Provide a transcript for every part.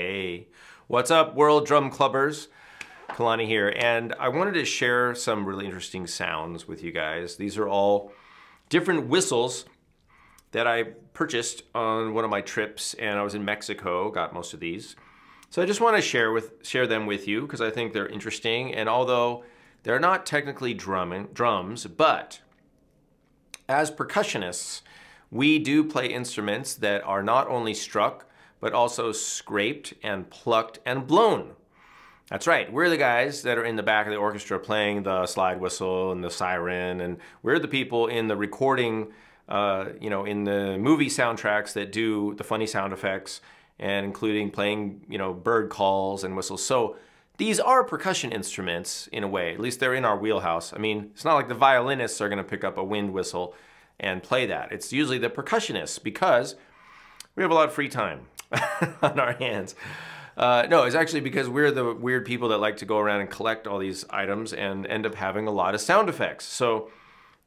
Hey, what's up, World Drum Clubbers? Kalani here, and I wanted to share some really interesting sounds with you guys. These are all different whistles that I purchased on one of my trips, and I was in Mexico, got most of these. So I just want to share them with you because I think they're interesting, and although they're not technically drums, but as percussionists, we do play instruments that are not only struck, but also scraped and plucked and blown. That's right, we're the guys that are in the back of the orchestra playing the slide whistle and the siren, and we're the people in the recording, in the movie soundtracks that do the funny sound effects, and including playing, bird calls and whistles. So these are percussion instruments in a way, at least they're in our wheelhouse. I mean, it's not like the violinists are gonna pick up a wind whistle and play that. It's usually the percussionists because we have a lot of free time on our hands. No, it's actually because we're the weird people that like to go around and collect all these items and end up having a lot of sound effects. So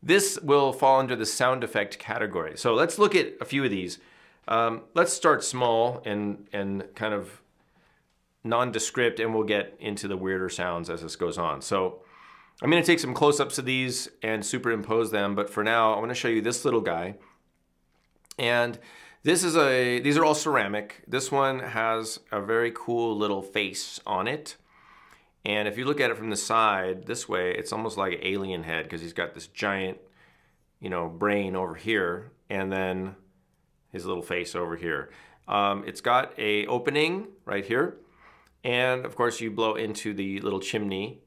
this will fall under the sound effect category. So let's look at a few of these. Let's start small and kind of nondescript, and we'll get into the weirder sounds as this goes on. So I'm gonna take some close-ups of these and superimpose them, but for now, I wanna show you this little guy. And these are all ceramic. This one has a very cool little face on it. And if you look at it from the side this way, it's almost like an alien head because he's got this giant, brain over here, and then his little face over here. It's got a opening right here. And of course you blow into the little chimney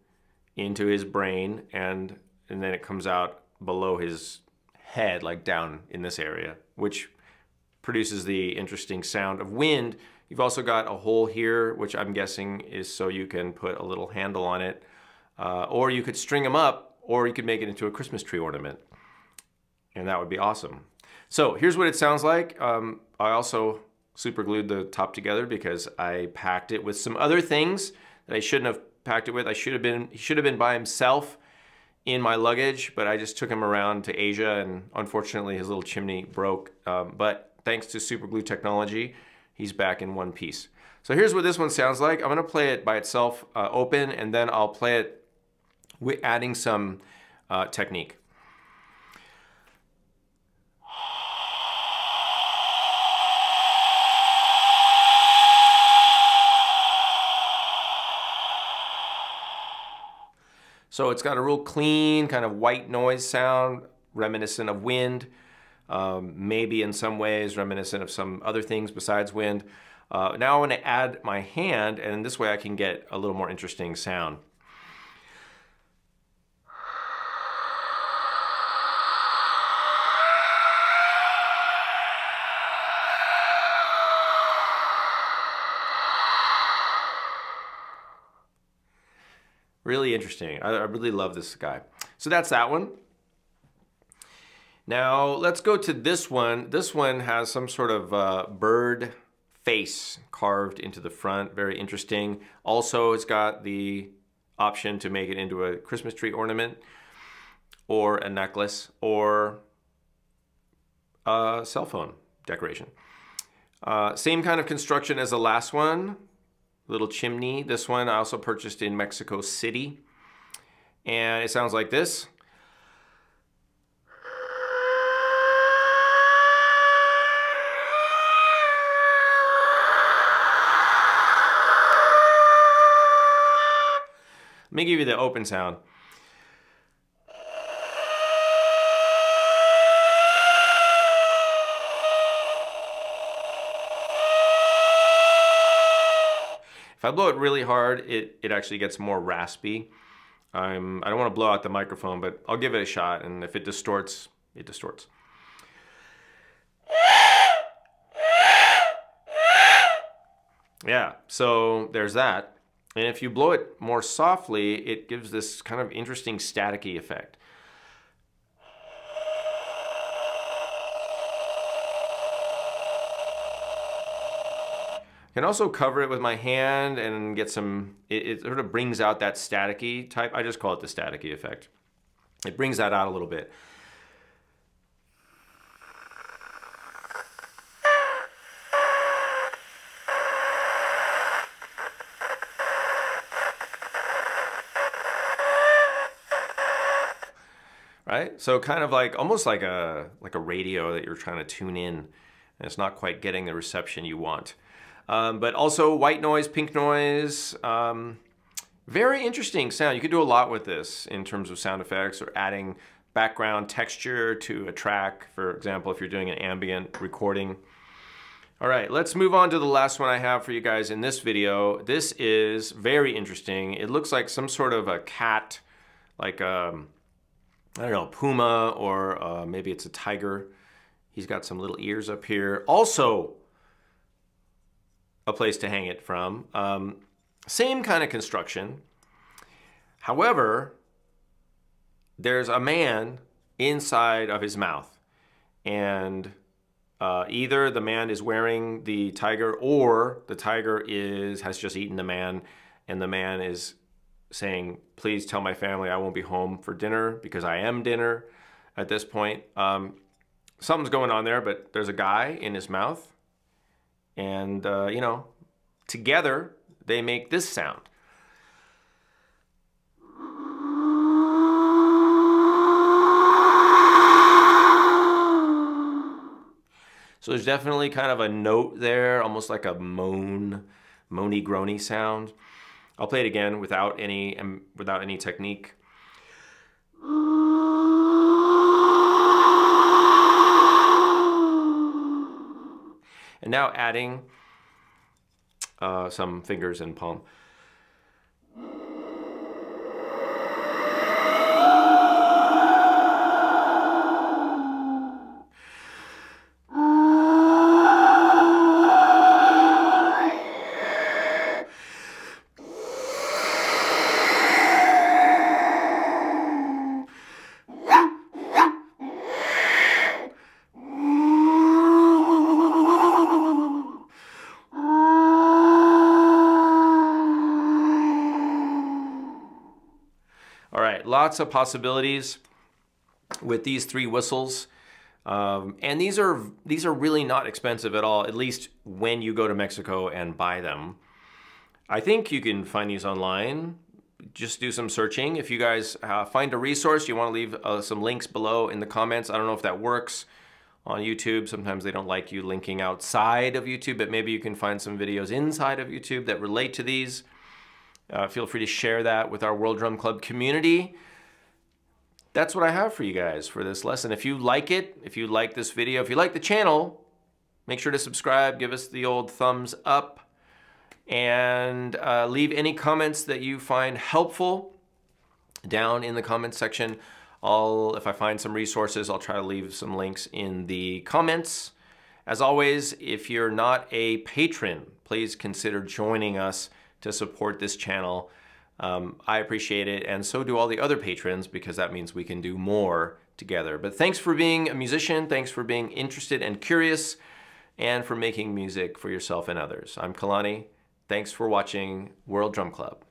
into his brain, and then it comes out below his head, like down in this area, which produces the interesting sound of wind. You've also got a hole here, which I'm guessing is so you can put a little handle on it, or you could string them up, or you could make it into a Christmas tree ornament, and that would be awesome. So here's what it sounds like. I also super glued the top together because I packed it with some other things that I shouldn't have packed it with. He should have been by himself in my luggage, but I just took him around to Asia, and unfortunately his little chimney broke. But thanks to super glue technology, he's back in one piece. So here's what this one sounds like. I'm gonna play it by itself open, and then I'll play it with adding some technique. So it's got a real clean kind of white noise sound, reminiscent of wind. Maybe in some ways reminiscent of some other things besides wind. Now I want to add my hand, and this way I can get a little more interesting sound. Really interesting. I really love this guy. So that's that one. Now let's go to this one. This one has some sort of bird face carved into the front. Very interesting. Also, it's got the option to make it into a Christmas tree ornament or a necklace or a cell phone decoration. Same kind of construction as the last one. Little chimney. This one I also purchased in Mexico City. And it sounds like this. Let me give you the open sound. If I blow it really hard, it actually gets more raspy. I don't want to blow out the microphone, but I'll give it a shot, and if it distorts, it distorts. Yeah, so there's that. And if you blow it more softly, it gives this kind of interesting staticky effect. I can also cover it with my hand and get some, it sort of brings out that staticky type. I just call it the staticky effect. It brings that out a little bit. right? So kind of like, almost like a radio that you're trying to tune in, and it's not quite getting the reception you want. But also white noise, pink noise, very interesting sound. You could do a lot with this in terms of sound effects or adding background texture to a track, for example, if you're doing an ambient recording. All right, let's move on to the last one I have for you guys in this video. This is very interesting. It looks like some sort of a cat, like I don't know, puma, or maybe it's a tiger. He's got some little ears up here. Also, a place to hang it from. Same kind of construction. However, there's a man inside of his mouth, and either the man is wearing the tiger, or the tiger has just eaten the man, and the man is saying, please tell my family I won't be home for dinner because I am dinner at this point. Something's going on there, but there's a guy in his mouth, and you know, together they make this sound. So there's definitely kind of a note there, almost like a moany groany sound. I'll play it again without any technique. And now adding some fingers and palm. All right, lots of possibilities with these 3 whistles. And these are really not expensive at all, at least when you go to Mexico and buy them. I think you can find these online. Just do some searching. If you guys find a resource, you want to leave some links below in the comments. I don't know if that works on YouTube. Sometimes they don't like you linking outside of YouTube, but maybe you can find some videos inside of YouTube that relate to these. Feel free to share that with our World Drum Club community. That's what I have for you guys for this lesson. If you like it, if you like this video, if you like the channel, make sure to subscribe, give us the old thumbs up, and leave any comments that you find helpful down in the comments section. If I find some resources, I'll try to leave some links in the comments. As always, if you're not a patron, please consider joining us to support this channel. I appreciate it, and so do all the other patrons, because that means we can do more together. But thanks for being a musician, thanks for being interested and curious, and for making music for yourself and others. I'm Kalani. Thanks for watching World Drum Club.